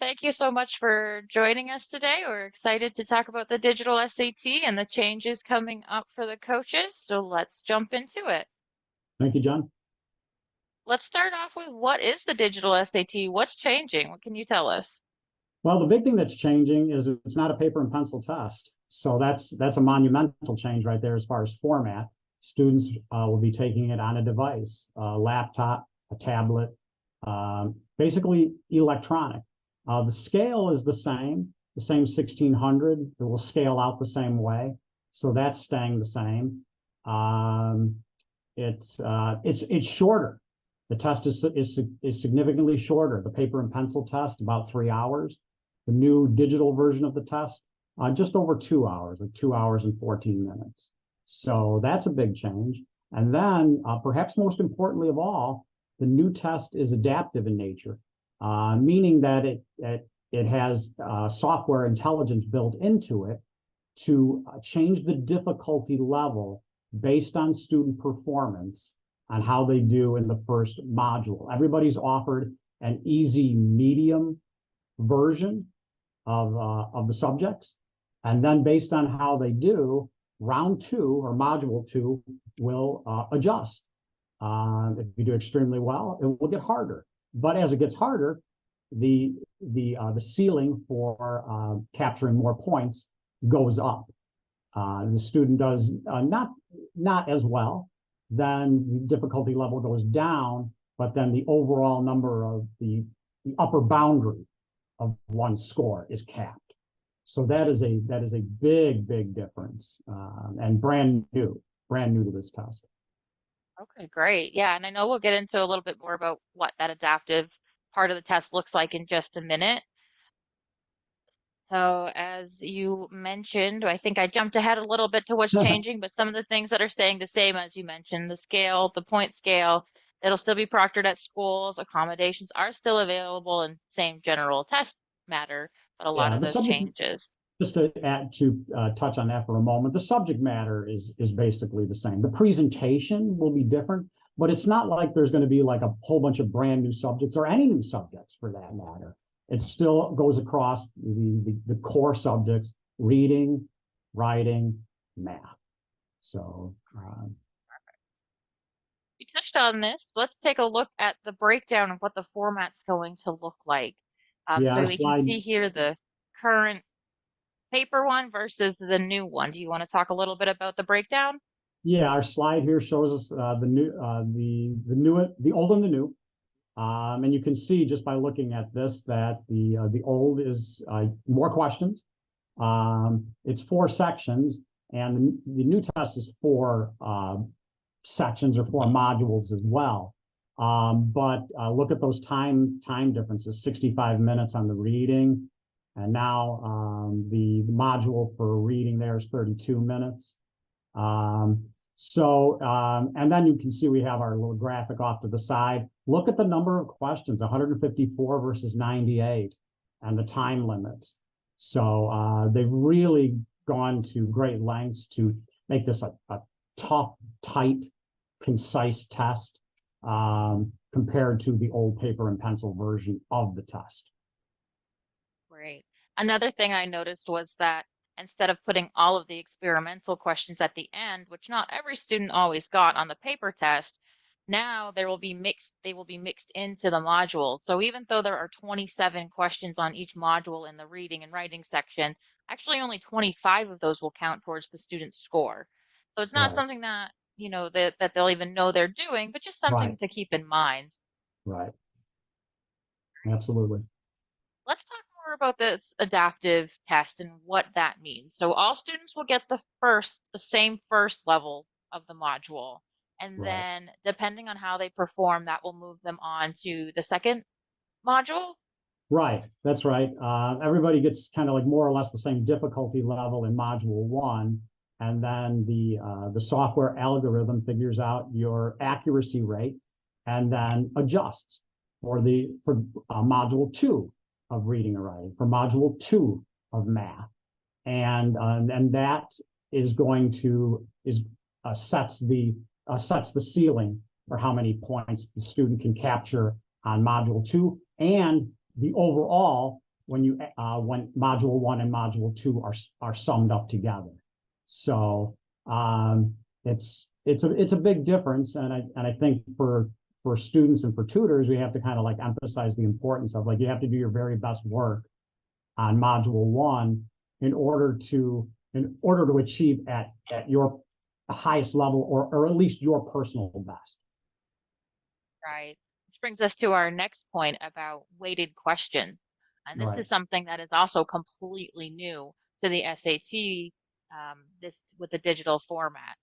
thank you so much for joining us today. We're excited to talk about the digital SAT and the changes coming up for the coaches. So let's jump into it. Thank you, John. Let's start off with what is the digital SAT? What's changing? What can you tell us? Well, the big thing that's changing is it's not a paper and pencil test. So that's a monumental change right there as far as format. Students will be taking it on a device, a laptop, a tablet, basically electronic. The scale is the same 1600. It will scale out the same way. So that's staying the same. It's shorter. The test is significantly shorter. The paper and pencil test, about 3 hours. The new digital version of the test, just over 2 hours, like 2 hours and 14 minutes. So that's a big change. And then perhaps most importantly of all, the new test is adaptive in nature, meaning that it has software intelligence built into it to change the difficulty level based on student performance on how they do in the first module. Everybody's offered an easy medium version of the subjects. And then based on how they do, round two or module two will adjust. If you do extremely well, it will get harder. But as it gets harder, the ceiling for capturing more points goes up. The student does not as well, then the difficulty level goes down, but then the overall number of the upper boundary of one score is capped. So that is a big difference, and brand new to this test. Okay, great. Yeah, and I know we'll get into a little bit more about what that adaptive part of the test looks like in just a minute. So as you mentioned, I think I jumped ahead a little bit to what's changing, but some of the things that are staying the same, as you mentioned, the scale, the point scale, it'll still be proctored at schools. Accommodations are still available and same general test matter, but a lot Yeah, of the those subject, changes. just to add to touch on that for a moment, the subject matter is basically the same. The presentation will be different, but it's not like there's going to be like a whole bunch of brand new subjects or any new subjects for that matter. It still goes across the core subjects: reading, writing, math. So You touched on this. Let's take a look at the breakdown of what the format's going to look like. yeah, So our we can slide. see here the current paper one versus the new one. Do you want to talk a little bit about the breakdown? Yeah, our slide here shows us the old and the new. And you can see just by looking at this that the old is more questions. It's 4 sections, and the new test is 4 sections or 4 modules as well. But look at those time differences: 65 minutes on the reading, and now the module for reading there is 32 minutes. And then you can see we have our little graphic off to the side. Look at the number of questions: 154 versus 98, and the time limits. So they've really gone to great lengths to make this a tough, tight, concise test, compared to the old paper and pencil version of the test. Great. Another thing I noticed was that instead of putting all of the experimental questions at the end, which not every student always got on the paper test, now they will be mixed into the module. So even though there are 27 questions on each module in the reading and writing section, actually only 25 of those will count towards the student's score. So it's not Right, something that, that they'll even know they're doing, but just something right, to keep in mind. right. Absolutely. Let's talk more about this adaptive test and what that means. So all students will get the same first level of the module. And Right. then depending on how they perform, that will move them on to the second module. Right, that's right. Everybody gets kind of like more or less the same difficulty level in module 1, and then the software algorithm figures out your accuracy rate and then adjusts for module 2 of reading and writing, for module 2 of math, and that is going to sets the ceiling for how many points the student can capture on module 2, and the overall when module 1 and module 2 are summed up together. So it's a big difference, and I think for students and for tutors, we have to kind of like emphasize the importance of, like, you have to do your very best work on module 1 in order to achieve at your highest level, or at least your personal best. Right. Which brings us to our next point about weighted question. And this Right. is something that is also completely new to the SAT, this with the digital format.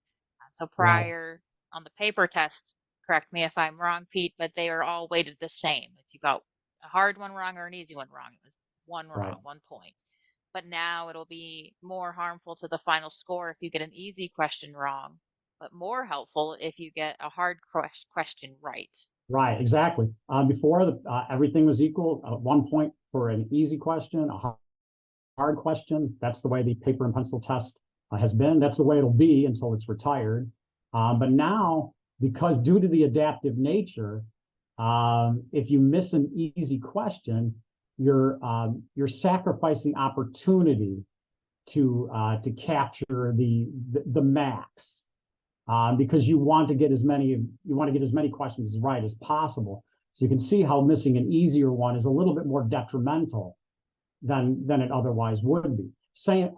So Right. prior on the paper test, correct me if I'm wrong, Pete, but they are all weighted the same. If you got a hard one wrong or an easy one wrong, it was one Right. wrong, 1 point. But now it'll be more harmful to the final score if you get an easy question wrong, but more helpful if you get a hard question right. Right, exactly. Before, everything was equal. 1 point for an easy question, a hard question. That's the way the paper and pencil test has been. That's the way it'll be until it's retired. But now, because due to the adaptive nature, if you miss an easy question, you're sacrificing opportunity to capture the max, because you want to get as many questions right as possible. So you can see how missing an easier one is a little bit more detrimental than it otherwise would be. Saying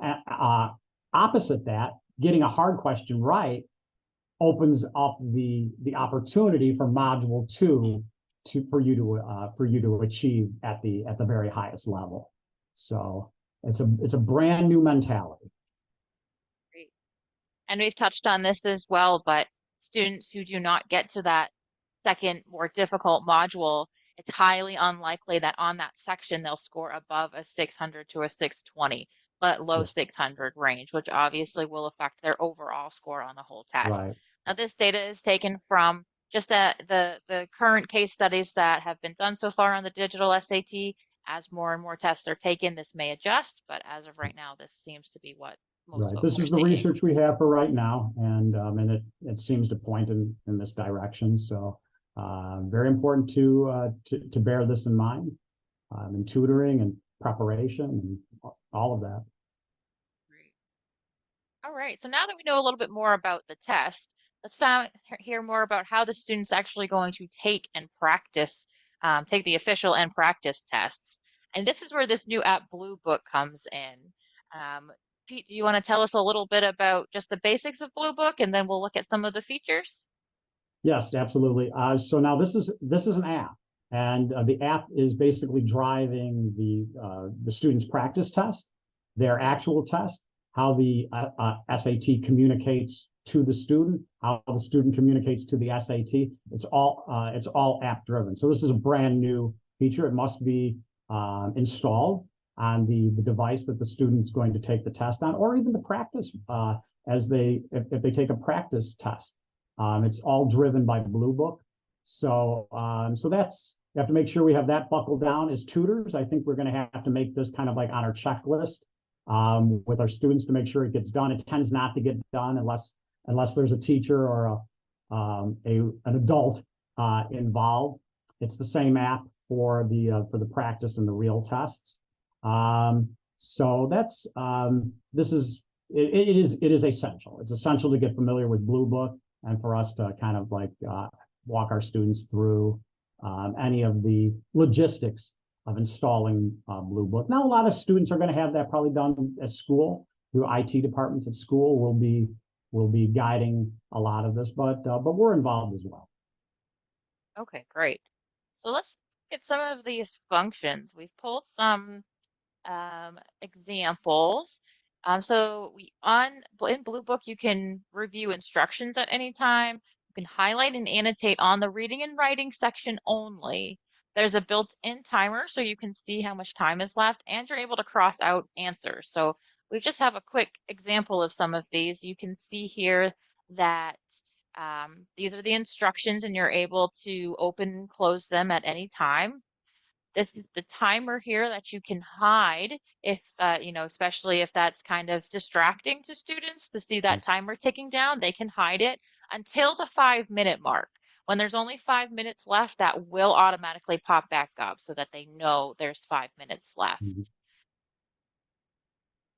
opposite that, getting a hard question right opens up the opportunity for module 2 for you to achieve at the very highest level. So it's a brand new mentality. Great. And we've touched on this as well, but students who do not get to that second, more difficult module, it's highly unlikely that on that section they'll score above a 600 to a 620, but low 600 range, which obviously will affect their overall score on the whole test. Right. Now, this data is taken from just the current case studies that have been done so far on the digital SAT. As more and more tests are taken, this may adjust, but as of right now, this seems to be what most Right. folks This are is the seeing. research we have for right now, and it seems to point in this direction. So very important to bear this in mind in tutoring and preparation and all of that. Great. All right, so now that we know a little bit more about the test, let's now hear more about how the student's actually going to take and practice, take the official and practice tests. And this is where this new app, Blue Book, comes in. Um, Pete, do you want to tell us a little bit about just the basics of Blue Book, and then we'll look at some of the features? Yes, absolutely. So now this is an app, and the app is basically driving the student's practice test, their actual test, how the SAT communicates to the student, how the student communicates to the SAT. It's all app driven. So this is a brand new feature. It must be installed on the device that the student's going to take the test on, or even the practice if they take a practice test. It's all driven by Blue Book. So that's, you have to make sure we have that buckled down. As tutors, I think we're going to have to make this kind of like on our checklist with our students to make sure it gets done. It tends not to get done unless there's a teacher or an adult involved. It's the same app for the practice and the real tests. So that's it is essential. It's essential to get familiar with Blue Book, and for us to kind of like walk our students through any of the logistics of installing Blue Book. Now, a lot of students are going to have that probably done at school through IT departments at school. Will be guiding a lot of this, but we're involved as well. Okay, great. So let's get some of these functions. We've pulled some examples. So in Blue Book, you can review instructions at any time. You can highlight and annotate on the reading and writing section only. There's a built-in timer, so you can see how much time is left, and you're able to cross out answers. So we just have a quick example of some of these. You can see here that these are the instructions, and you're able to open and close them at any time. This is the timer here that you can hide if, especially if that's kind of distracting to students to see that timer ticking down, they can hide it until the 5-minute mark. When there's only 5 minutes left, that will automatically pop back up so that they know there's 5 minutes left. Mhm.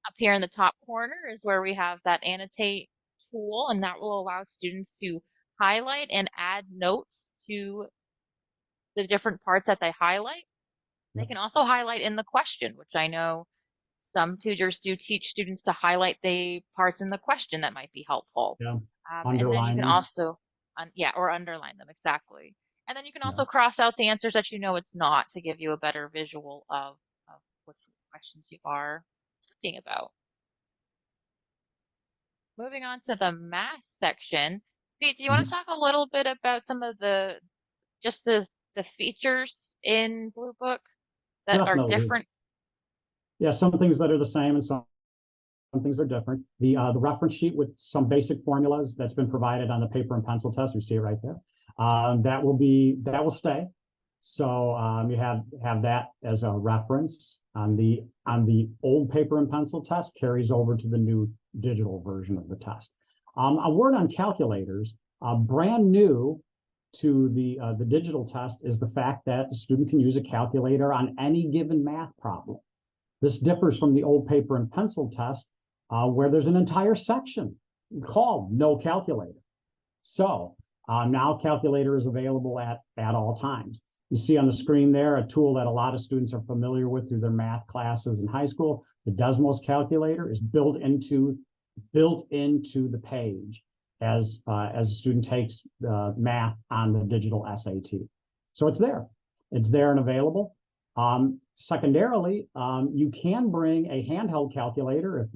Up here in the top corner is where we have that annotate tool, and that will allow students to highlight and add notes to the different parts that they highlight. They Yep. can also highlight in the question, which I know some tutors do teach students to highlight the parts in the question that might be helpful. Yeah. And then you Underline can them. also, yeah, or underline them exactly. And then you can Yeah. also cross out the answers that you know it's not to give you a better visual of which questions you are talking about. Moving on to the math section. Pete, do you want to Mhm. talk a little bit about some of just the features in Blue Book that are Definitely. different? Yeah, some things that are the same and some things are different. The reference sheet with some basic formulas that's been provided on the paper and pencil test, you see it right there. That will stay. So you have that as a reference on the old paper and pencil test carries over to the new digital version of the test. A word on calculators, brand new to the digital test is the fact that the student can use a calculator on any given math problem. This differs from the old paper and pencil test, where there's an entire section called no calculator. So now calculator is available at all times. You see on the screen there a tool that a lot of students are familiar with through their math classes in high school. The Desmos calculator is built into the page as a student takes math on the digital SAT. So it's there. It's there and available. Secondarily, you can bring a handheld calculator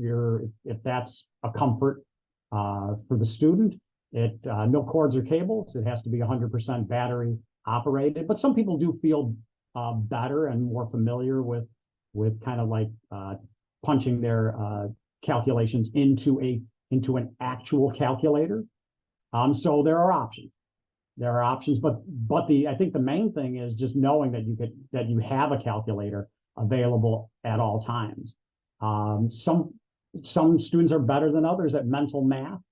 if that's a comfort for the student. No cords or cables. It has to be 100% battery operated. But some people do feel better and more familiar with kind of like punching their calculations into an actual calculator. So there are options. There are options, but I think the main thing is just knowing that you have a calculator available at all times. Some students are better than others at mental math,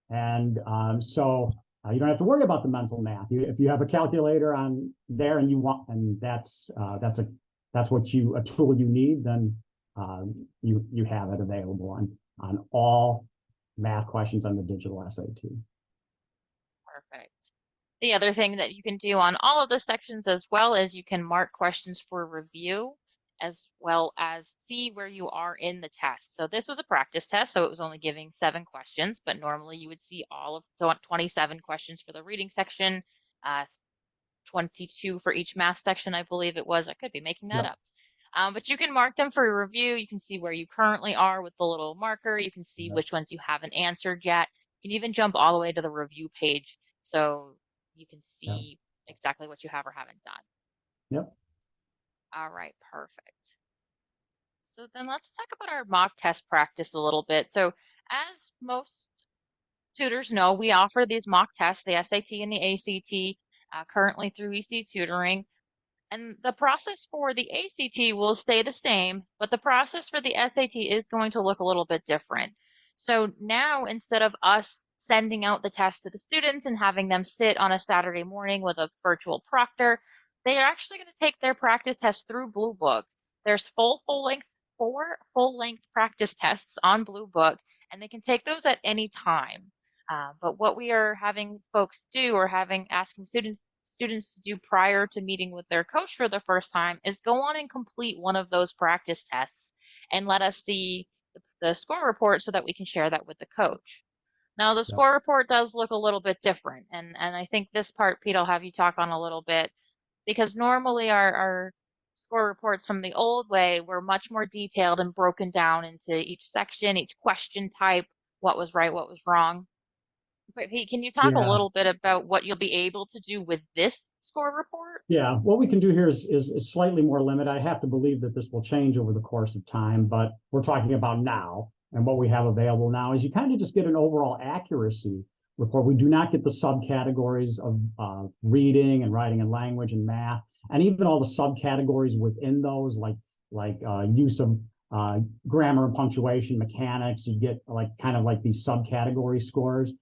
and so you don't have to worry about the mental math. If you have a calculator on there and that's a tool you need, then you have it available on all math questions on the digital SAT. Perfect. The other thing that you can do on all of the sections as well is you can mark questions for review as well as see where you are in the test. So this was a practice test, so it was only giving 7 questions, but normally you would see all of 27 questions for the reading section, 22 for each math section, I believe it was. I could be making that Yep. up. But you can mark them for review. You can see where you currently are with the little marker. You can see Yep. which ones you haven't answered yet. You can even jump all the way to the review page so you can Yep. see exactly what you have or haven't done. Yep. All right, perfect. So then let's talk about our mock test practice a little bit. So as most tutors know, we offer these mock tests, the SAT and the ACT, currently through EC Tutoring. And the process for the ACT will stay the same, but the process for the SAT is going to look a little bit different. So now instead of us sending out the test to the students and having them sit on a Saturday morning with a virtual proctor, they are actually going to take their practice test through Blue Book. There's four full length practice tests on Blue Book, and they can take those at any time. But what we are having folks do, or asking students to do prior to meeting with their coach for the first time, is go on and complete one of those practice tests and let us see the score report so that we can share that with the coach. Now, the Yep. score report does look a little bit different, and I think this part, Pete, I'll have you talk on a little bit, because normally our score reports from the old way were much more detailed and broken down into each section, each question type, what was right, what was wrong. But Pete, can you talk a Yeah. little bit about what you'll be able to do with this score report? Yeah, what we can do here is slightly more limited. I have to believe that this will change over the course of time, but we're talking about now, and what we have available now is you kind of just get an overall accuracy report. We do not get the subcategories of reading and writing and language and math, and even all the subcategories within those, like use of grammar and punctuation, mechanics. You get kind of like these subcategory scores.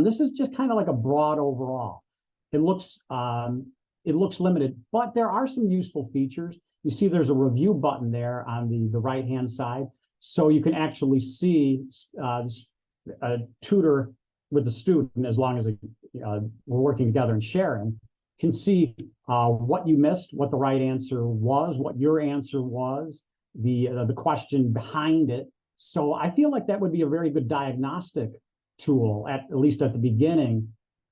This is just kind of like a broad overall. it looks limited, but there are some useful features. You see there's a review button there on the right-hand side. So you can actually see a tutor with the student, as long as we're working together and sharing, can see what you missed, what the right answer was, what your answer was, the question behind it. So I feel like that would be a very good diagnostic tool, at least at the beginning,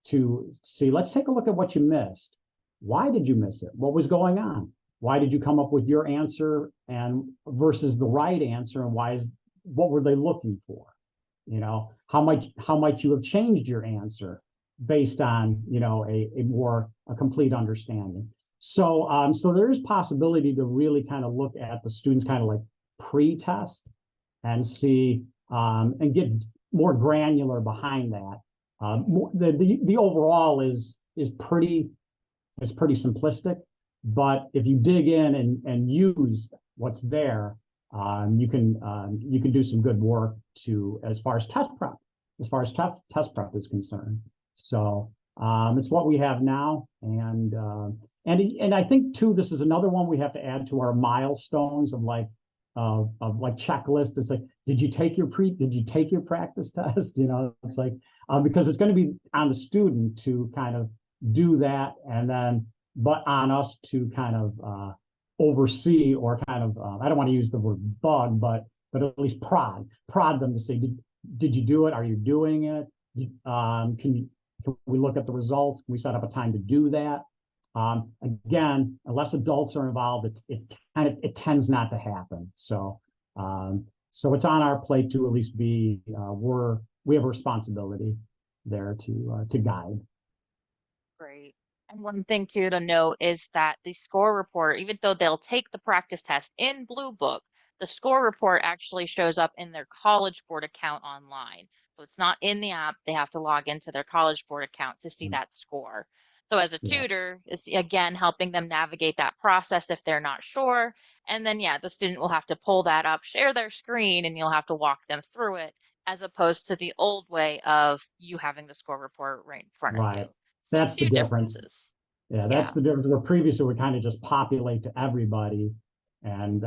to see, let's take a look at what you missed. Why did you miss it? What was going on? Why did you come up with your answer and versus the right answer, and what were they looking for? You know, how might you have changed your answer based on, you know, a complete understanding. So so there is possibility to really kind of look at the students kind of like pre-test and see and get more granular behind that. The overall is pretty simplistic, but if you dig in and use what's there, you can do some good work as far as test prep is concerned. So it's what we have now, and I think too, this is another one we have to add to our milestones of like checklist. It's like, did you take your practice test? You know, it's like because it's going to be on the student to kind of do that, and then but on us to kind of oversee, or kind of I don't want to use the word bug, but at least prod them to say, did you do it? Are you doing it? Can we look at the results? Can we set up a time to do that? Again, unless adults are involved, it tends not to happen. So so it's on our plate to at least be we have a responsibility there to guide. Great. And one thing too to note is that the score report, even though they'll take the practice test in Blue Book, the score report actually shows up in their College Board account online. So it's not in the app. They have to log into their College Board account to see that score. So as a tutor, is again helping them navigate that process if they're not sure. And then the student will have to pull that up, share their screen, and you'll have to walk them through it, as opposed to the old way of you having the score report right in front of you. So that's the difference. differences. Yeah, that's the difference. Where previously we kind of just populate to everybody, and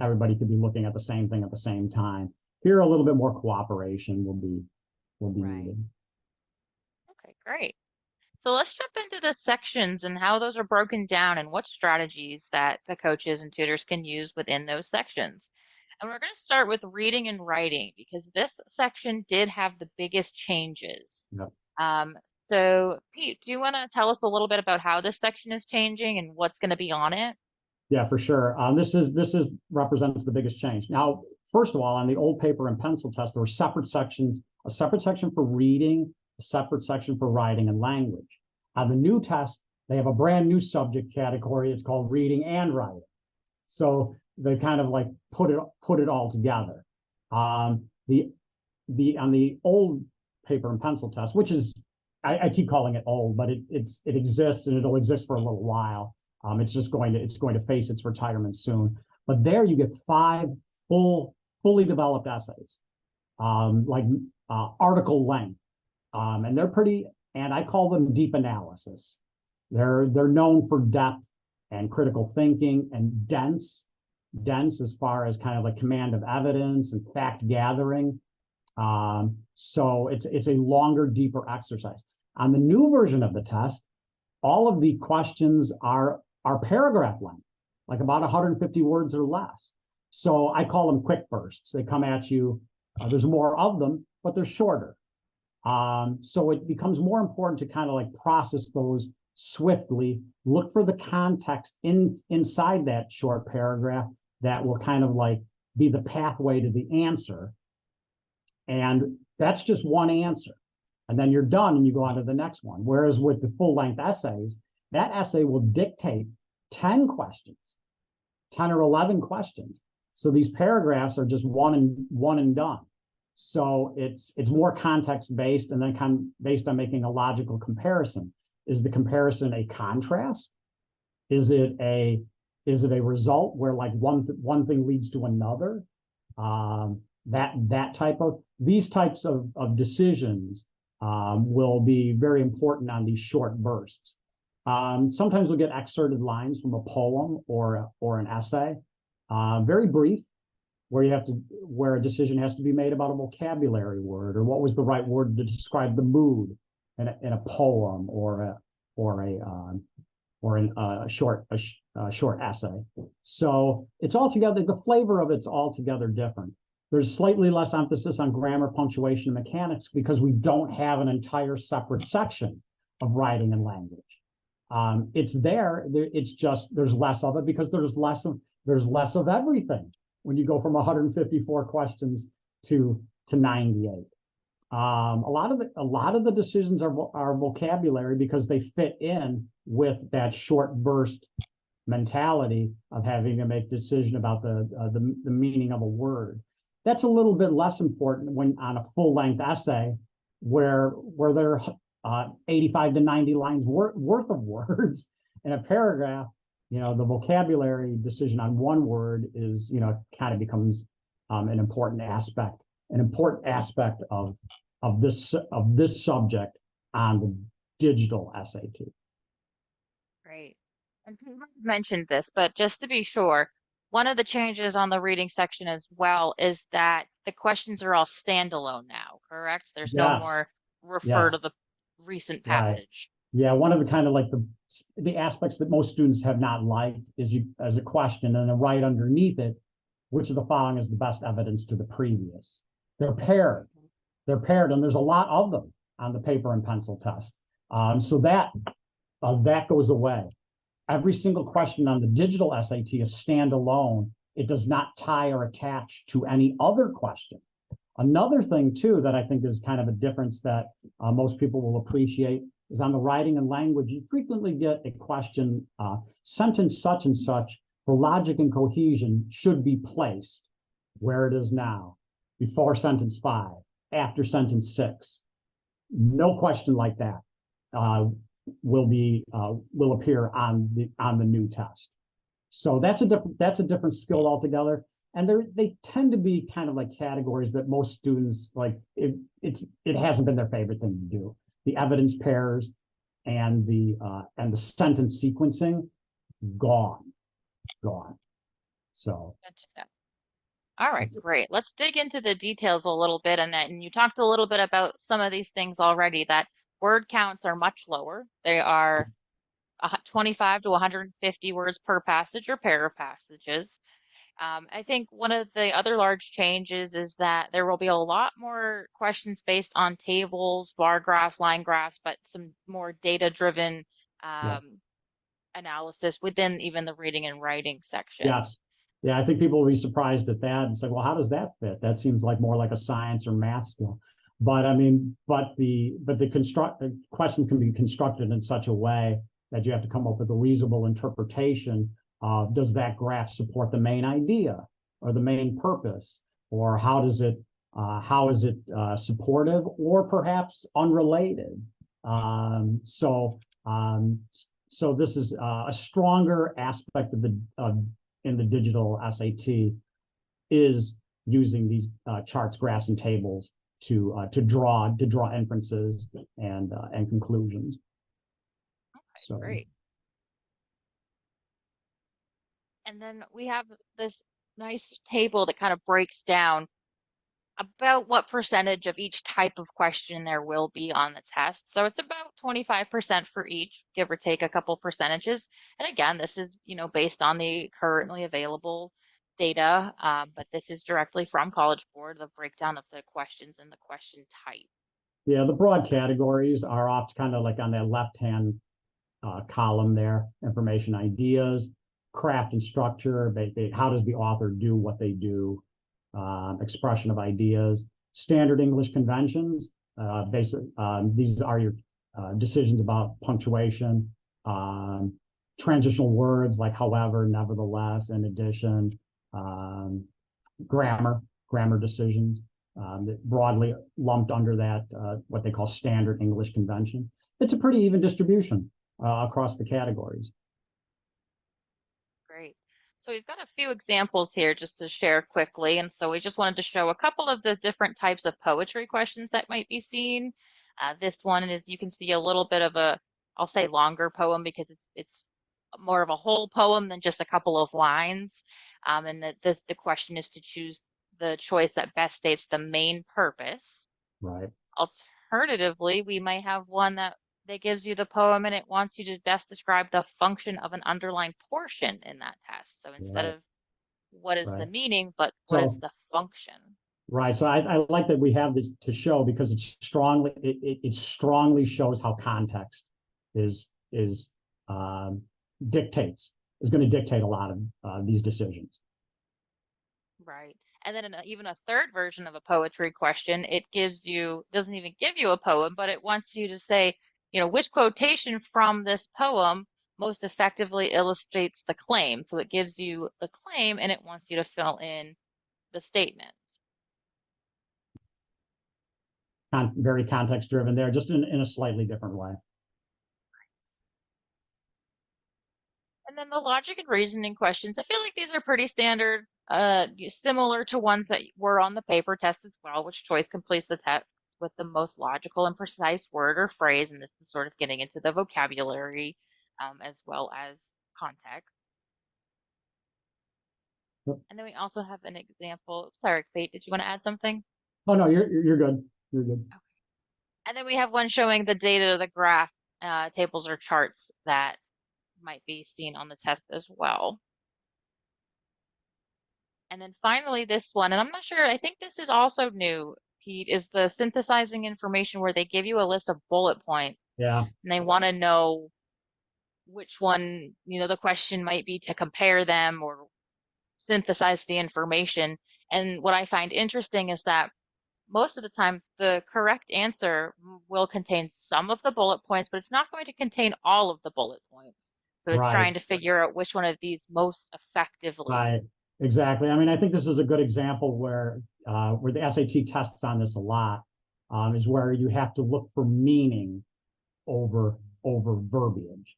everybody could be looking at the same thing at the same time. Here, a little bit more cooperation will be needed. Okay, great. So let's jump into the sections and how those are broken down and what strategies that the coaches and tutors can use within those sections. And we're going to start with reading and writing, because this section did have the biggest changes. Yep. So Pete, do you want to tell us a little bit about how this section is changing and what's going to be on it? Yeah, for sure. This represents the biggest change. Now, first of all, on the old paper and pencil test, there were separate sections: a separate section for reading, a separate section for writing and language. On the new test, they have a brand new subject category. It's called reading and writing. So they kind of like put it all together. On the old paper and pencil test, which is, I keep calling it old, but it exists, and it'll exist for a little while. It's going to face its retirement soon. But there you get 5 fully developed essays, article length, and they're pretty. And I call them deep analysis. They're known for depth and critical thinking, and dense as far as kind of like command of evidence and fact gathering. So it's a longer, deeper exercise. On the new version of the test, all of the questions are paragraph length, like about 150 words or less. So I call them quick bursts. They come at you. There's more of them, but they're shorter. So it becomes more important to kind of like process those swiftly, look for the context inside that short paragraph that will kind of like be the pathway to the answer. And that's just one answer. And then you're done and you go on to the next one. Whereas with the full length essays, that essay will dictate 10 questions, 10 or 11 questions. So these paragraphs are just one and done. So it's more context based, and then based on making a logical comparison. Is the comparison a contrast? Is it a result where like one thing leads to another? These types of decisions will be very important on these short bursts. Sometimes we'll get excerpted lines from a poem or an essay, very brief, where a decision has to be made about a vocabulary word or what was the right word to describe the mood in a poem or a short essay. So it's altogether, the flavor of it's altogether different. There's slightly less emphasis on grammar, punctuation, and mechanics because we don't have an entire separate section of writing and language. It's there. It's just there's less of it because there's less of everything when you go from 154 questions to 98. A lot of the decisions are vocabulary because they fit in with that short burst mentality of having to make a decision about the meaning of a word. That's a little bit less important when on a full-length essay where there are 85 to 90 lines worth of words in a paragraph. The vocabulary decision on one word is, kind of becomes an important aspect of this subject on the digital SAT. Great. And you mentioned this, but just to be sure, one of the changes on the reading section as well is that the questions are all standalone now, correct? There's no Yes. more refer Yes. to the recent Right. passage. Yeah, one of the kind of like the aspects that most students have not liked is as a question and then right underneath it, which of the following is the best evidence to the previous. They're paired, and there's a lot of them on the paper and pencil test. So that goes away. Every single question on the digital SAT is standalone. It does not tie or attach to any other question. Another thing too that I think is kind of a difference that most people will appreciate is on the writing and language. You frequently get a question, sentence such and such for logic and cohesion should be placed where it is now, before sentence 5, after sentence 6. No question like that will appear on the new test. So that's a different skill altogether. And they tend to be kind of like categories that most students like. It hasn't been their favorite thing to do. The evidence pairs and the sentence sequencing, gone. So. All right, great. Let's dig into the details a little bit. And you talked a little bit about some of these things already, that word counts are much lower. They are 25 to 150 words per passage or pair of passages. I think one of the other large changes is that there will be a lot more questions based on tables, bar graphs, line graphs, but some more data-driven analysis within even the reading and writing section. Yes. Yeah, I think people will be surprised at that and say, well, how does that fit? That seems like more like a science or math skill. But I mean, the questions can be constructed in such a way that you have to come up with a reasonable interpretation of, does that graph support the main idea or the main purpose, or how is it supportive or perhaps unrelated? So this is a stronger aspect of in the digital SAT is using these charts, graphs, and tables to draw inferences and conclusions. Okay, so great. And then we have this nice table that kind of breaks down about what percentage of each type of question there will be on the test. So it's about 25% for each, give or take a couple percentages. And again, this is, based on the currently available data, but this is directly from College Board, the breakdown of the questions and the question type. Yeah, the broad categories are off kind of like on that left-hand column there, information, ideas, craft and structure, how does the author do what they do, expression of ideas, standard English conventions. These are your decisions about punctuation, transitional words like however, nevertheless, in addition, grammar decisions, broadly lumped under that, what they call standard English convention. It's a pretty even distribution across the categories. Great. So we've got a few examples here just to share quickly. And so we just wanted to show a couple of the different types of poetry questions that might be seen. This one is, you can see a little bit of a, I'll say longer poem because it's more of a whole poem than just a couple of lines. And the question is to choose the choice that best states the main purpose. Right. Alternatively, we might have one that gives you the poem and it wants you to best describe the function of an underlined portion in that test. So instead Right. of what is the Right. meaning, but what is So the function? right. So I like that we have this to show because it strongly shows how context is dictates is going to dictate a lot of these decisions. Right. And then even a third version of a poetry question, it doesn't even give you a poem, but it wants you to say, which quotation from this poem most effectively illustrates the claim. So it gives you the claim and it wants you to fill in the statement. Very context driven there, just in a slightly different way. And then the logic and reasoning questions, I feel like these are pretty standard, similar to ones that were on the paper test as well. Which choice completes the text with the most logical and precise word or phrase? And this is sort of getting into the vocabulary, as well as context. Yep. And then we also have an example. Sorry, Kate, did you want to add something? Oh no, you're good. You're good. Okay. And then we have one showing the data, the graph, tables or charts that might be seen on the test as well. And then finally, this one, and I'm not sure, I think this is also new, Pete, is the synthesizing information where they give you a list of bullet points Yeah. and they want to know which one, the question might be to compare them or synthesize the information. And what I find interesting is that most of the time, the correct answer will contain some of the bullet points, but it's not going to contain all of the bullet points. So it's Right. trying to figure out which one of these most effectively. Right. Exactly. I mean, I think this is a good example where the SAT tests on this a lot, is where you have to look for meaning over verbiage.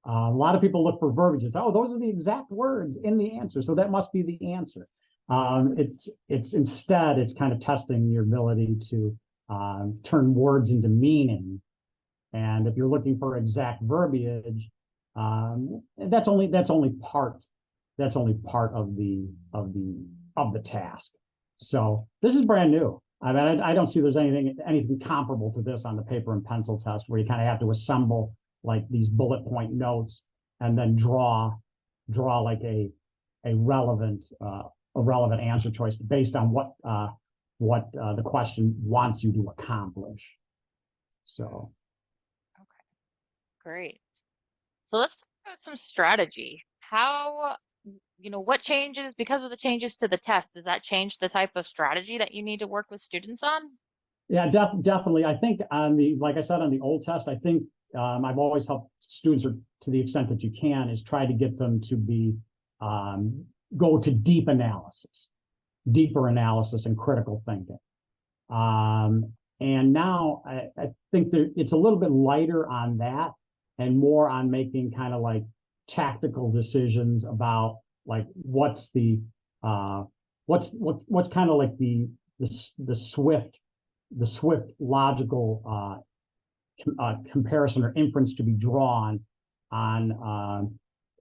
A lot of people look for verbiage and say, "Oh, those are the exact words in the answer, so that must be the answer." It's instead it's kind of testing your ability to turn words into meaning. And if you're looking for exact verbiage, that's only part of the task. So this is brand new. I mean, I don't see there's anything comparable to this on the paper and pencil test where you kind of have to assemble like these bullet point notes and then draw like a relevant answer choice based on what the question wants you to accomplish. So Okay, great. So let's talk about some strategy. What changes because of the changes to the test? Does that change the type of strategy that you need to work with students on? yeah, definitely. I think like I said, on the old test, I think I've always helped students, or to the extent that you can, is try to get them to go to deeper analysis and critical thinking. And now I think that it's a little bit lighter on that and more on making kind of like tactical decisions about like what's kind of like the swift logical comparison or inference to be drawn on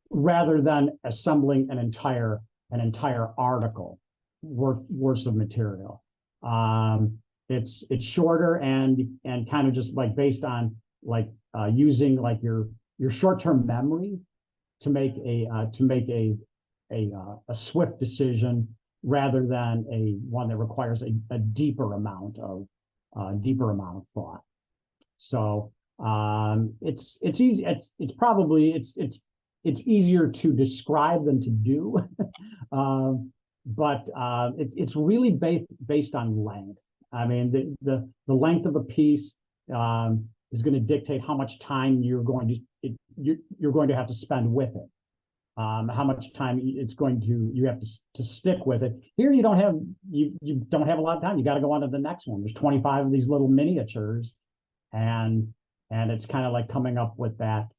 rather than assembling an entire article worth of material. It's shorter and kind of just like based on like using like your short-term memory to make a swift decision rather than one that requires a deeper amount of thought. So it's easy. It's easier to describe than to do, but it's really based on length. I mean, the length of a piece is going to dictate how much time you're going to have to spend with it. How much time you have to stick with it. Here you don't have a lot of time. You got to go on to the next one. There's 25 of these little miniatures, and it's kind of like coming up with that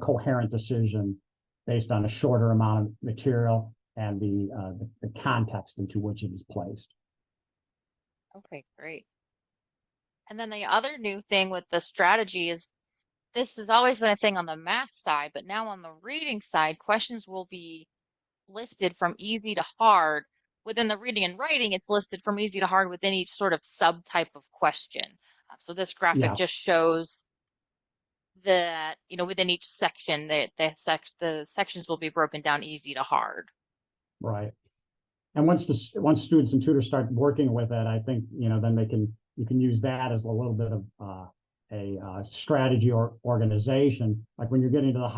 coherent decision based on a shorter amount of material and the context into which it is placed. Okay, great. And then the other new thing with the strategy is this has always been a thing on the math side, but now on the reading side, questions will be listed from easy to hard. Within the reading and writing, it's listed from easy to hard within each sort of subtype of question. So this graphic Yeah, just shows that, within each section, the sections will be broken down easy to hard. right. And once students and tutors start working with it, I think, then you can use that as a little bit of a strategy or organization. Like when you're getting to the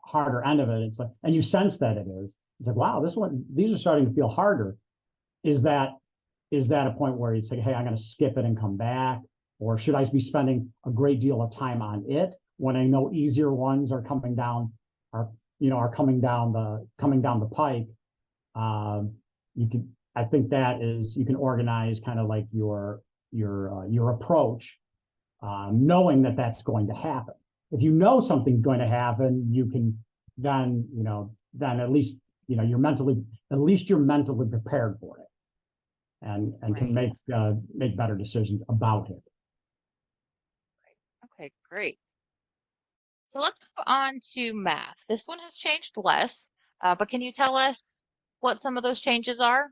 harder end of it, it's like, and you sense that it is. It's like, wow, these are starting to feel harder. Is that a point where you'd say, hey, I'm going to skip it and come back, or should I be spending a great deal of time on it when I know easier ones are coming down, are coming down the pike? I think that is, you can organize kind of like your approach, knowing that that's going to happen. If you know something's going to happen, you can then, then at least, you're mentally prepared for it, and can Right. make better decisions about it. Okay, great. So let's go on to math. This one has changed less, but can you tell us what some of those changes are?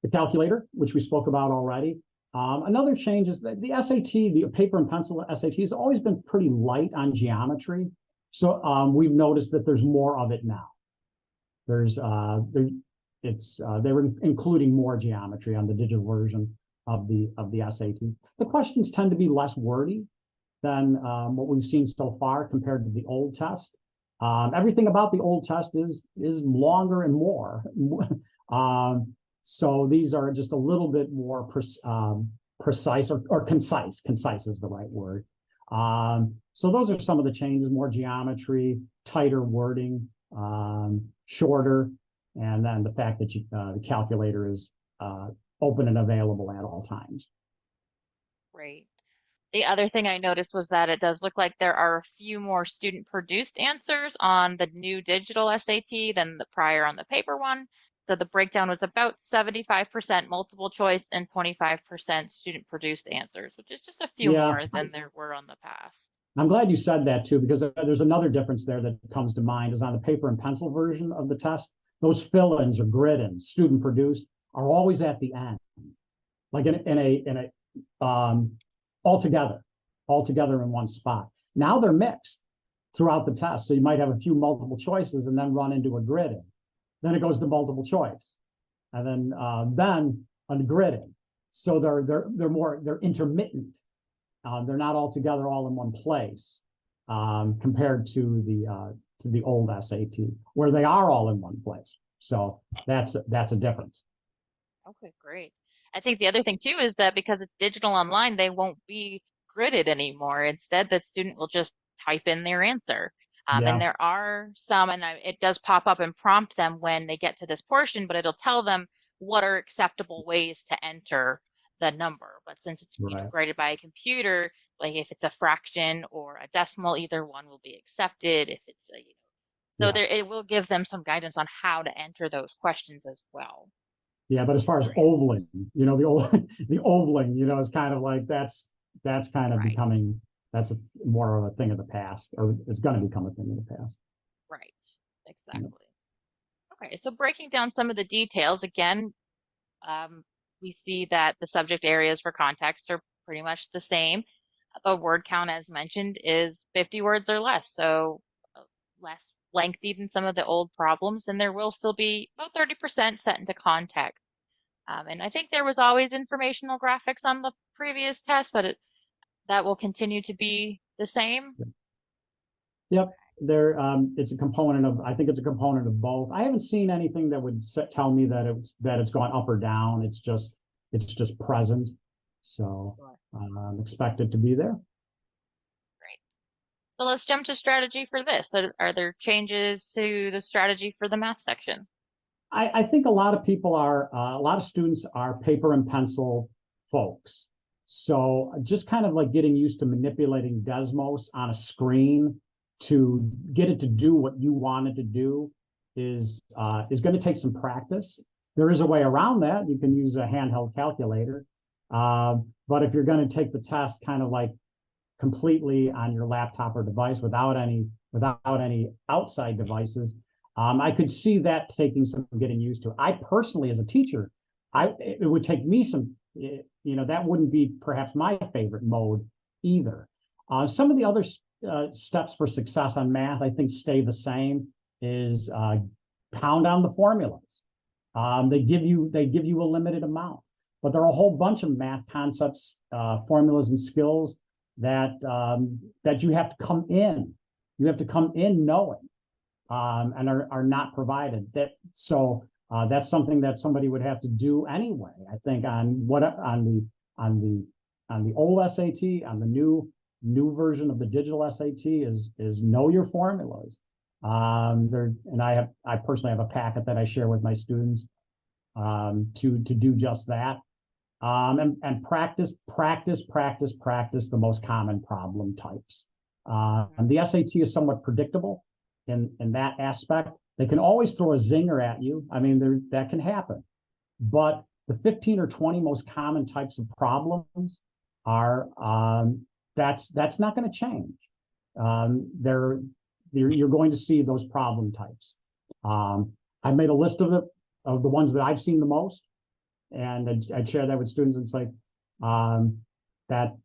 The calculator, which we spoke about already. Another change is that the SAT, the paper and pencil SAT, has always been pretty light on geometry. So we've noticed that there's more of it now. They were including more geometry on the digital version of the SAT. The questions tend to be less wordy than what we've seen so far compared to the old test. Everything about the old test is longer and more. So these are just a little bit more precise or concise. Concise is the right word. So those are some of the changes: more geometry, tighter wording, shorter, and then the fact that the calculator is open and available at all times. Right. The other thing I noticed was that it does look like there are a few more student-produced answers on the new digital SAT than the prior on the paper one. So the breakdown was about 75% multiple choice and 25% student-produced answers, which is just a few Yeah, more than there were on the past. I'm glad you said that too, because there's another difference there that comes to mind is on the paper and pencil version of the test. Those fill-ins or grid-ins, student produced, are always at the end, like in a all together in one spot. Now they're mixed throughout the test, so you might have a few multiple choices and then run into a grid-in. Then it goes to multiple choice, and then a grid-in. So they're intermittent. They're not all together all in one place, compared to the old SAT, where they are all in one place. So that's a difference. Okay, great. I think the other thing too is that because it's digital online, they won't be gridded anymore. Instead, the student will just type in their answer. And Yeah, there are some, and it does pop up and prompt them when they get to this portion, but it'll tell them what are acceptable ways to enter the number. But since it's, right. graded by a computer, like if it's a fraction or a decimal, either one will be accepted. If it's so Yeah, there, it will give them some guidance on how to enter those questions as well. yeah. But as far as Or ovaling, answers. the old the ovaling, is kind of like that's kind of Right. becoming more of a thing of the past, or it's going to become a thing of the past. Right, Yeah. exactly. Okay, so breaking down some of the details again, um, we see that the subject areas for context are pretty much the same. The word count, as mentioned, is 50 words or less, so less lengthy than some of the old problems, and there will still be about 30% set into context. And I think there was always informational graphics on the previous test, but that will continue to be the same. Yep. It's a component of. I think it's a component of both. I haven't seen anything that would tell me that it's gone up or down. It's just present. So Sure. expect it to be there. Great. So let's jump to strategy for this. So are there changes to the strategy for the math section? I think a lot of students are paper and pencil folks. So just kind of like getting used to manipulating Desmos on a screen to get it to do what you want it to do is going to take some practice. There is a way around that. You can use a handheld calculator. But if you're going to take the test kind of like completely on your laptop or device without any outside devices, I could see that taking some getting used to. I personally, as a teacher, it would take me some, that wouldn't be perhaps my favorite mode either. Some of the other steps for success on math, I think, stay the same. Is pound on the formulas. They give you a limited amount, but there are a whole bunch of math concepts, formulas, and skills that you have to come in. You have to come in knowing, and are not provided. That's something that somebody would have to do anyway. I think on the old SAT, on the new version of the digital SAT is know your formulas. And I personally have a packet that I share with my students to do just that. And practice the most common problem types. And the SAT is somewhat predictable in that aspect. They can always throw a zinger at you. I mean, that can happen. But the 15 or 20 most common types of problems are that's not going to change. You're going to see those problem types. I've made a list of the ones that I've seen the most, and I'd share that with students. It's like that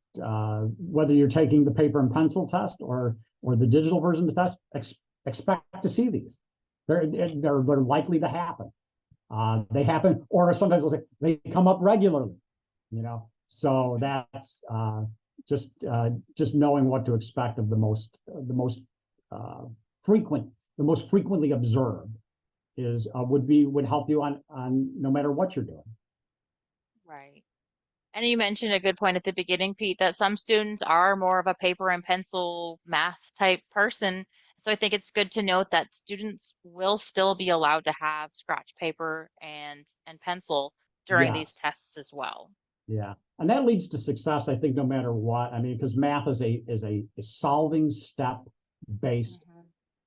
whether you're taking the paper and pencil test or the digital version of the test, expect to see these. They're likely to happen. They happen, or sometimes we'll say they come up regularly. So that's just knowing what to expect of the most frequently observed would help you on no matter what you're doing. Right. And you mentioned a good point at the beginning, Pete, that some students are more of a paper and pencil math type person. So I think it's good to note that students will still be allowed to have scratch paper and pencil during these Yes. tests as well. Yeah. And that leads to success, I think, no matter what. I mean, because math is a solving step based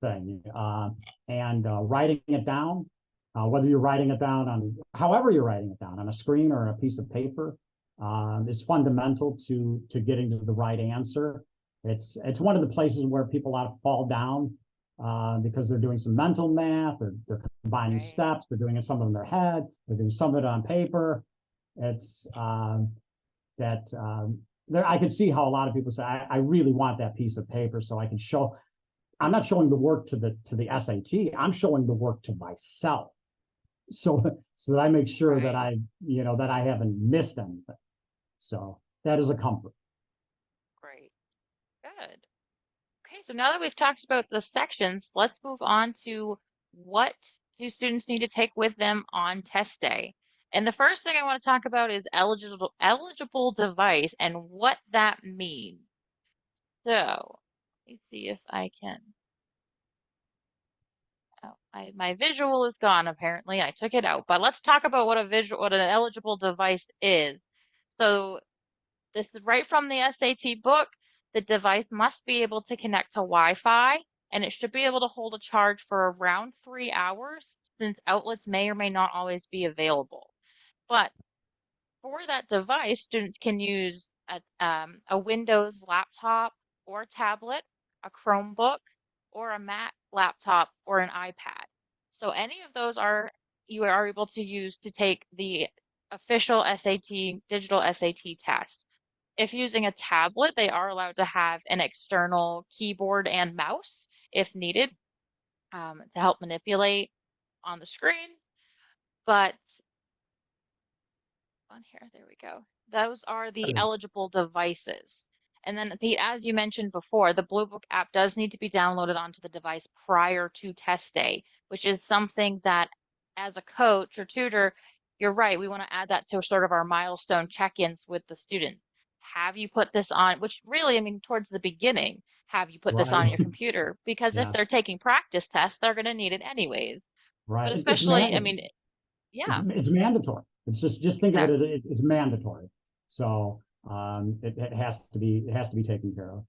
thing. And writing it down, whether you're writing it down however you're writing it down, on a screen or a piece of paper, is fundamental to getting to the right answer. It's one of the places where people fall down because they're doing some mental math, or they're combining steps, they're doing some of it in their head, they're doing some of it on paper. It's I could see how a lot of people say, I really want that piece of paper so I can show. I'm not showing the work to the SAT. I'm showing the work to myself, so that I make sure that I haven't missed anything. So that is a comfort. Great. Good. Okay, so now that we've talked about the sections, let's move on to what do students need to take with them on test day. And the first thing I want to talk about is eligible device and what that means. So let's see if I can. Oh, my visual is gone apparently. I took it out, but let's talk about what an eligible device is. So this is right from the SAT book. The device must be able to connect to Wi-Fi, and it should be able to hold a charge for around 3 hours, since outlets may or may not always be available. But for that device, students can use a Windows laptop or tablet, a Chromebook, or a Mac laptop or an iPad. So any of those you are able to use to take the official SAT, digital SAT test. If using a tablet, they are allowed to have an external keyboard and mouse if needed, to help manipulate on the screen. But on here, there we go. Those are the eligible devices. And then, Pete, as you mentioned before, the Blue Book app does need to be downloaded onto the device prior to test day, which is something that as a coach or tutor, you're right, we want to add that to sort of our milestone check-ins with the student. Have you put this on, which really, I mean, towards the beginning, have you put this on your computer? Because if they're taking practice tests, they're going to need it anyways. Right. But especially, I mean, it's mandatory. It's just think of it, it's mandatory. So it has to be taken care of.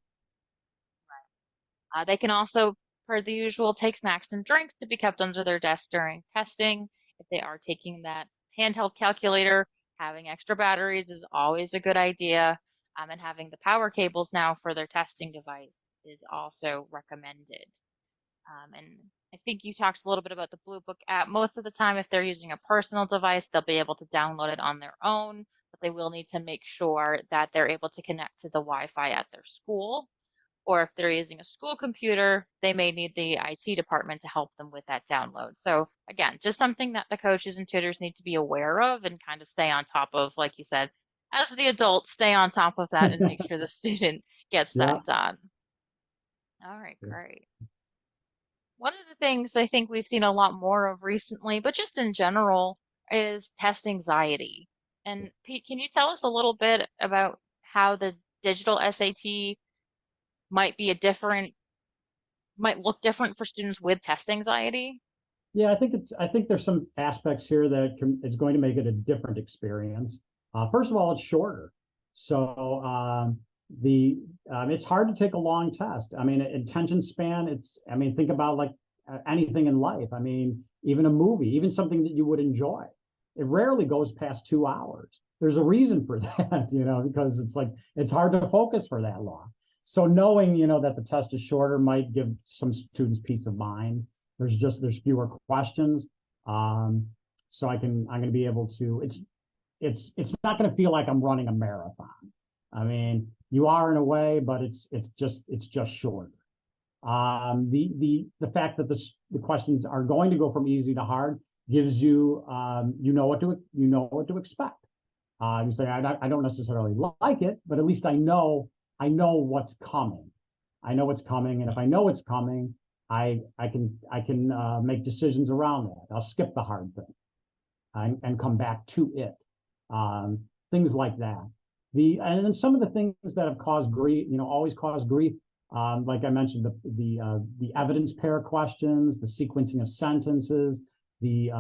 They can also, per the usual, take snacks and drinks to be kept under their desk during testing. if they are taking that handheld calculator, having extra batteries is always a good idea. And having the power cables now for their testing device is also recommended. And I think you talked a little bit about the Blue Book app. Most of the time, if they're using a personal device, they'll be able to download it on their own, but they will need to make sure that they're able to connect to the Wi-Fi at their school. Or if they're using a school computer, they may need the IT department to help them with that download. So again, just something that the coaches and tutors need to be aware of and kind of stay on top of, like you said, as the adult, stay on top of that and make sure the student gets Yeah. that done. All right, great. One of the things I think we've seen a lot more of recently, but just in general, is test anxiety. And Pete, can you tell us a little bit about how the digital SAT might be might look different for students with test anxiety? Yeah, I think there's some aspects here that is going to make it a different experience. First of all, it's shorter. So the it's hard to take a long test. I mean, attention span, I mean, think about like anything in life. I mean, even a movie, even something that you would enjoy. It rarely goes past 2 hours. There's a reason for that, because it's like it's hard to focus for that long. So knowing, that the test is shorter might give some students peace of mind. There's fewer questions. So I'm going to be able to, it's not going to feel like I'm running a marathon. I mean, you are in a way, but it's just shorter. The fact that the questions are going to go from easy to hard gives you, you know what to expect. You say, I don't necessarily like it, but at least I know what's coming. I know what's coming. And if I know what's coming, I can make decisions around that. I'll skip the hard thing and come back to it. Things like that. And then some of the things that have caused grief, always cause grief. Like I mentioned, the evidence pair questions, the sequencing of sentences, the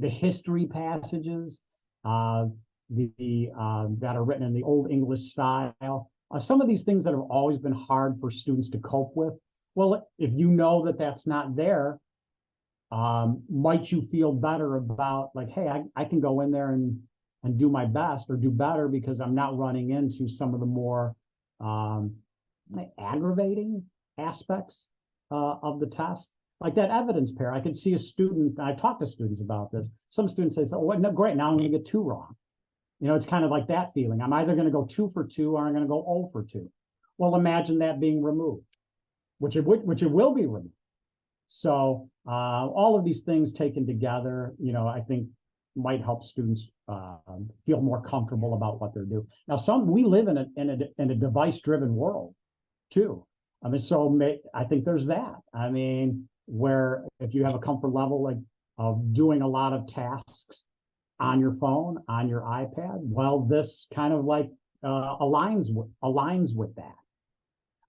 history passages, that are written in the Old English style. Some of these things that have always been hard for students to cope with. Well, if you know that that's not there, might you feel better about like, hey, I can go in there and do my best or do better because I'm not running into some of the more aggravating aspects of the test. Like that evidence pair, I could see a student, I talked to students about this. Some students say, oh, no, great, now I'm going to get 2 wrong. It's kind of like that feeling. I'm either going to go 2 for 2 or I'm going to go 0 for 2. Well, imagine that being removed, which it will be removed. So all of these things taken together, I think might help students feel more comfortable about what they're doing. Now, we live in a device-driven world too. I mean, so I think there's that. I mean, where if you have a comfort level like of doing a lot of tasks on your phone, on your iPad, well, this kind of like aligns with that.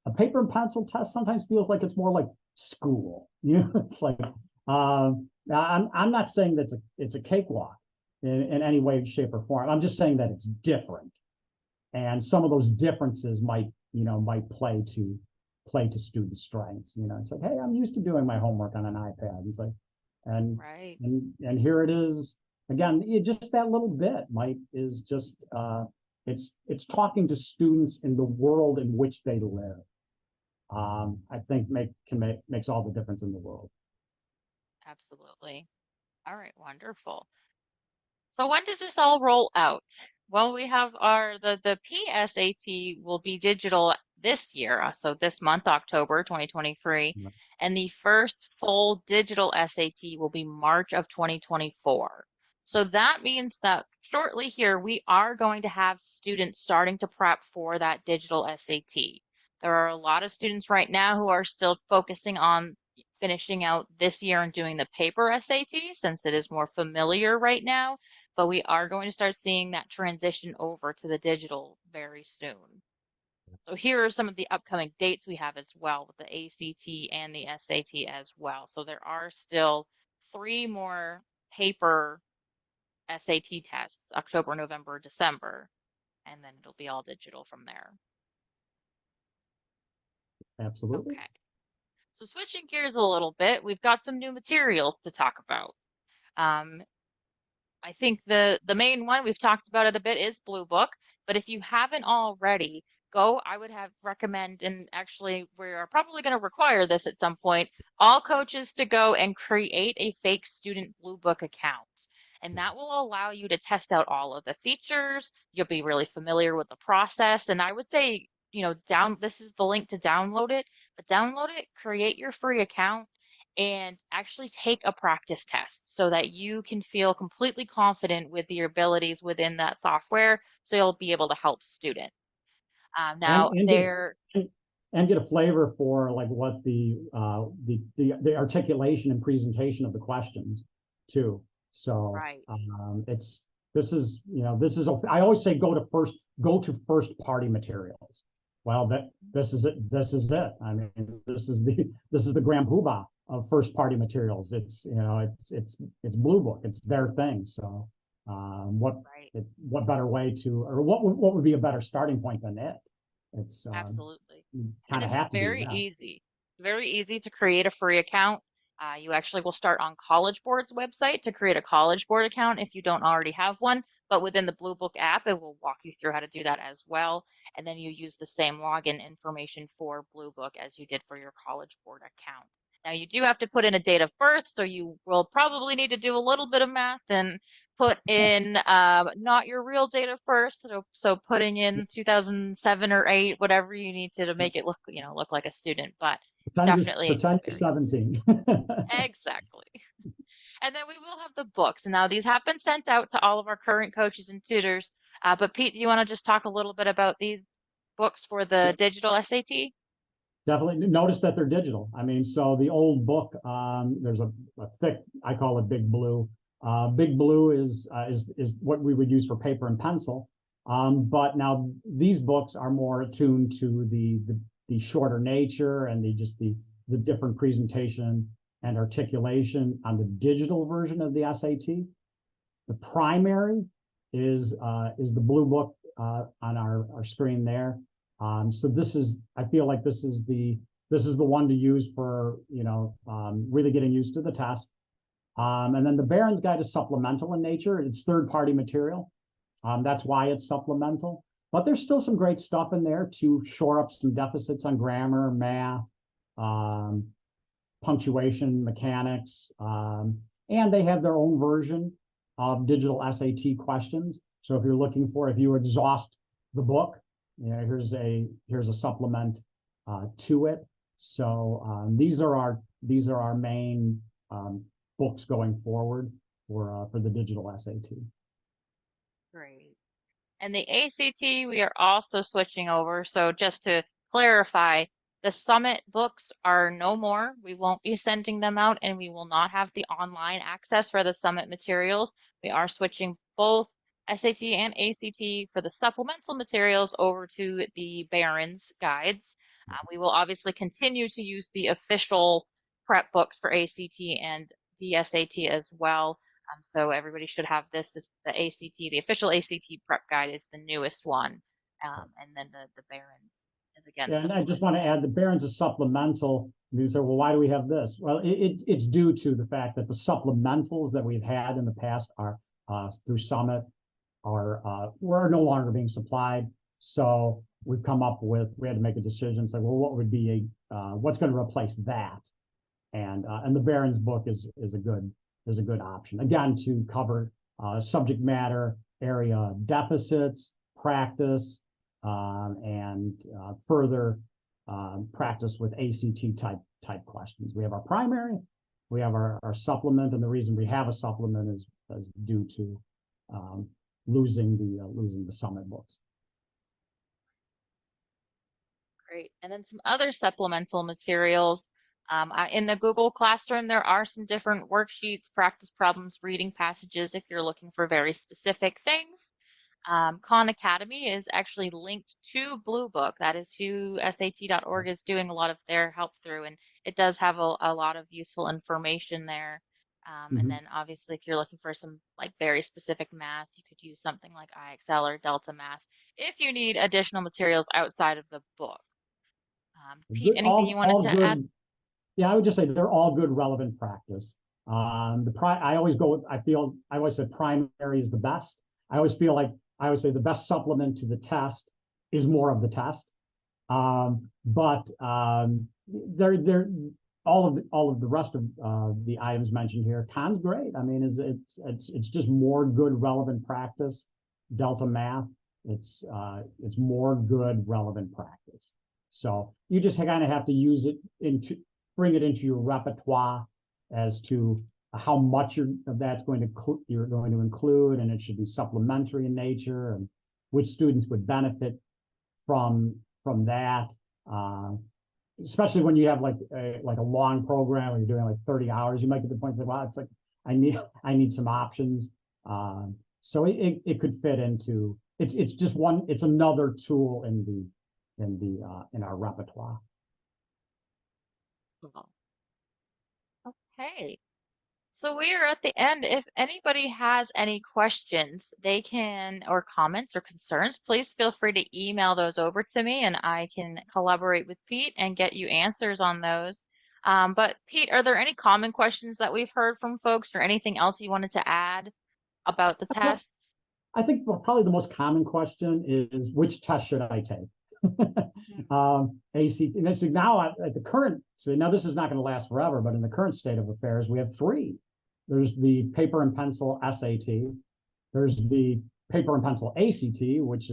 A paper and pencil test sometimes feels like it's more like school. It's like I'm not saying that it's a cakewalk in any way, shape, or form. I'm just saying that it's different, and some of those differences might play to student strengths. It's like, hey, I'm used to doing my homework on an iPad. It's like, and Right. and here it is again. Just that little bit is just it's talking to students in the world in which they live. I think makes all the difference in the world. Absolutely. All right, wonderful. So when does this all roll out? Well, we have the PSAT will be digital this year, so this month, October 2023, Yeah. and the first full digital SAT will be March of 2024. So that means that shortly here we are going to have students starting to prep for that digital SAT. There are a lot of students right now who are still focusing on finishing out this year and doing the paper SAT since it is more familiar right now, but we are going to start seeing that transition over to the digital very soon. So here are some of the upcoming dates we have as well with the ACT and the SAT as well. So there are still 3 more paper SAT tests, October, November, December, and then it'll be all digital from there. Absolutely. Okay. So switching gears a little bit, we've got some new material to talk about. I think the main one, we've talked about it a bit, is Blue Book. But if you haven't already, I would have recommend, and actually we are probably going to require this at some point, all coaches to go and create a fake student Blue Book account. And that will allow you to test out all of the features. You'll be really familiar with the process. And I would say, this is the link to download it, but download it, create your free account, and actually take a practice test so that you can feel completely confident with your abilities within that software, so you'll be able to help students. and Now, and get and get a flavor for like what the articulation and presentation of the questions too. So right, this is I always say go to first party materials. Well, this is it. This is it. I mean, this is the Grand Poobah of first party materials. It's Blue Book. It's their thing. So right, what better way to, or what would be a better starting point than it? It's absolutely. you And kind of it's have to do that. very easy to create a free account. You actually will start on College Board's website to create a College Board account if you don't already have one. But within the Blue Book app, it will walk you through how to do that as well. And then you use the same login information for Blue Book as you did for your College Board account. Now, you do have to put in a date of birth, so you will probably need to do a little bit of math and put in not your real date of birth, so putting in 2007 or 8, whatever you need to make it look like a student, but definitely Pretend you're very 17. exactly. And then we will have the books. And now these have been sent out to all of our current coaches and tutors. But Pete, do you want to just talk a little bit about these books for the digital SAT? Definitely notice that they're digital. I mean, so the old book, there's a thick, I call it Big Blue. Big Blue is what we would use for paper and pencil. But now these books are more attuned to the shorter nature and the different presentation and articulation on the digital version of the SAT. The primary is the Blue Book on our screen there. So I feel like this is the one to use for really getting used to the test. And then the Barron's Guide is supplemental in nature. It's third-party material. That's why it's supplemental. But there's still some great stuff in there to shore up some deficits on grammar, math, punctuation, mechanics, and they have their own version of digital SAT questions. So if you exhaust the book, here's a supplement to it. So these are our main books going forward for the digital SAT. Great. And the ACT, we are also switching over. So just to clarify, the Summit books are no more. We won't be sending them out, and we will not have the online access for the Summit materials. We are switching both SAT and ACT for the supplemental materials over to the Barron's guides. We will obviously continue to use the official prep books for ACT and DSAT as well. So everybody should have this is the ACT, the official ACT prep guide is the newest one. And then the Barron's is again Yeah, and I just want to supplemental. add the Barron's is supplemental. You say, well, why do we have this? Well, it's due to the fact that the supplementals that we've had in the past are through Summit were no longer being supplied. So we had to make a decision. Say, well, what would be what's going to replace that? And the Barron's book is a good option, again, to cover subject matter area deficits, practice, and further practice with ACT type questions. We have our primary, we have our supplement, and the reason we have a supplement is due to losing the Summit books. Great. And then some other supplemental materials. In the Google Classroom, there are some different worksheets, practice problems, reading passages if you're looking for very specific things. Khan Academy is actually linked to Blue Book. That is who SAT.org is doing a lot of their help through, and it does have a lot of useful information there. And then obviously, if you're looking for some like very specific math, you could use something like IXL or Delta Math if you need additional materials outside of the book. Pete, Good, anything you wanted all to add? good. Yeah, I would just say they're all good relevant practice. I always go with, I always say primary is the best. I always say the best supplement to the test is more of the test. But they're all of the rest of the items mentioned here. Khan's great. I mean, it's just more good relevant practice. Delta Math, it's more good relevant practice. So you just kind of have to use it bring it into your repertoire as to how much that's going to you're going to include, and it should be supplementary in nature, and which students would benefit from that. Especially when you have like a long program where you're doing like 30 hours, you might get to the point of, wow, it's like I need some options. So it could fit into it's just it's another tool in our repertoire. Okay. So we are at the end. If anybody has any questions, they can, or comments or concerns, please feel free to email those over to me and I can collaborate with Pete and get you answers on those. But Pete, are there any common questions that we've heard from folks or anything else you wanted to add about the tests? I think probably the most common question is, which test should I take? ACT, and it's now at the current, so now this is not going to last forever, but in the current state of affairs, we have three. There's the paper and pencil SAT. There's the paper and pencil ACT, which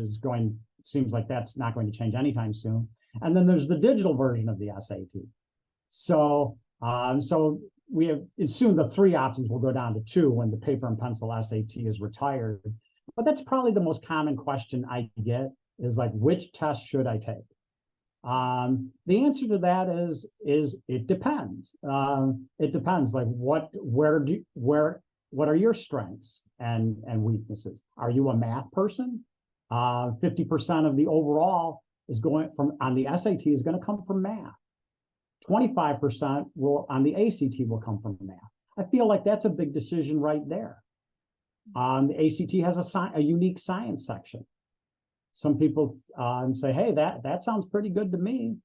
seems like that's not going to change anytime soon. And then there's the digital version of the SAT. So, we have, soon the three options will go down to two when the paper and pencil SAT is retired. But that's probably the most common question I get is like, which test should I take? The answer to that is it depends. It depends. Like what are your strengths and weaknesses? Are you a math person? 50% of the overall is going from on the SAT is going to come from math. 25% on the ACT will come from math. I feel like that's a big decision right there. The ACT has a unique science section. Some people say, hey, that sounds pretty good to me.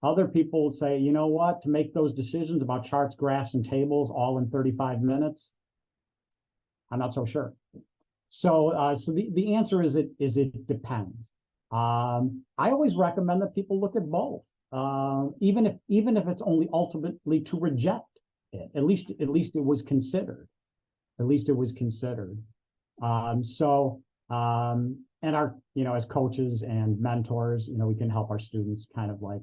Other people say, you know what, to make those decisions about charts, graphs, and tables all in 35 minutes, I'm not so sure. So, the answer is it depends. I always recommend that people look at both, even if it's only ultimately to reject it. At least it was considered. At least it was considered. And our, as coaches and mentors, we can help our students kind of like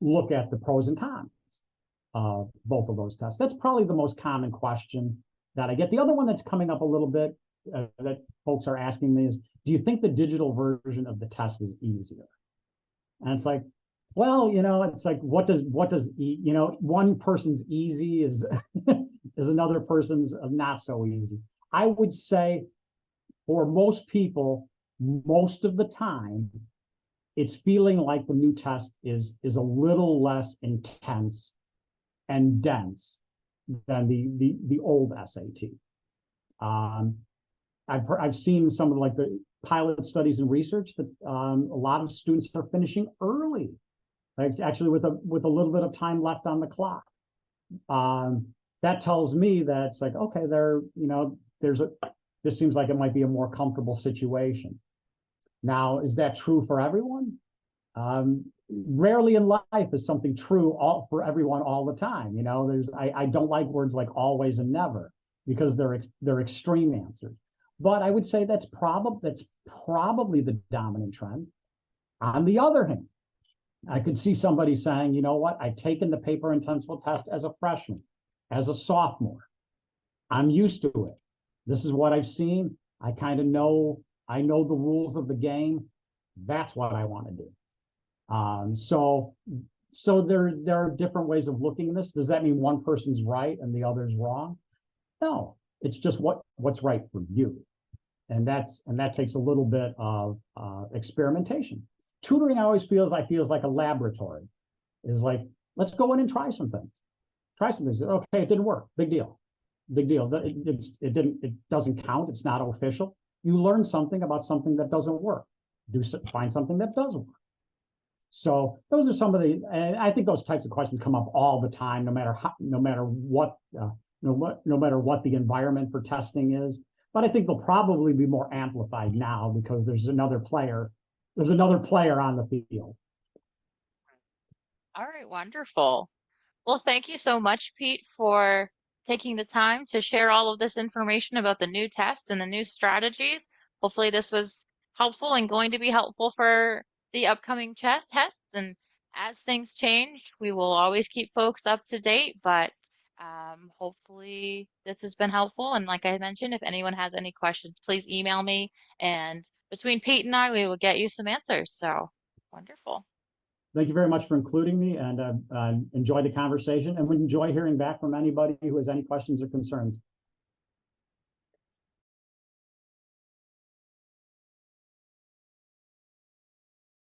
look at the pros and cons of both of those tests. That's probably the most common question that I get. The other one that's coming up a little bit that folks are asking me is, do you think the digital version of the test is easier? And it's like, well, it's like, what does one person's easy is another person's not so easy. I would say for most people, most of the time, it's feeling like the new test is a little less intense and dense than the old SAT. I've seen some of like the pilot studies and research that a lot of students are finishing early, like actually with a little bit of time left on the clock. That tells me that it's like, okay, this seems like it might be a more comfortable situation. Now, is that true for everyone? Rarely in life is something true for everyone all the time. I don't like words like always and never because they're extreme answers. But I would say that's probably the dominant trend. On the other hand, I could see somebody saying, you know what, I've taken the paper and pencil test as a freshman, as a sophomore. I'm used to it. This is what I've seen. I kind of know the rules of the game. That's what I want to do. So there are different ways of looking at this. Does that mean one person's right and the other's wrong? No, it's just what's right for you. And that takes a little bit of experimentation. Tutoring always feels like a laboratory. Is like, let's go in and try some things. Okay, it didn't work. Big deal. It doesn't count. It's not official. You learn something about something that doesn't work. Find something that does work. So those are some of and I think those types of questions come up all the time, no matter what no matter what the environment for testing is. But I think they'll probably be more amplified now because there's another player on the field. All right, wonderful. Well, thank you so much, Pete, for taking the time to share all of this information about the new test and the new strategies. Hopefully, this was helpful and going to be helpful for the upcoming tests. And as things change, we will always keep folks up to date. But hopefully, this has been helpful. And like I mentioned, if anyone has any questions, please email me. And between Pete and I, we will get you some answers. So wonderful. Thank you very much for including me, and enjoy the conversation, and we enjoy hearing back from anybody who has any questions or concerns.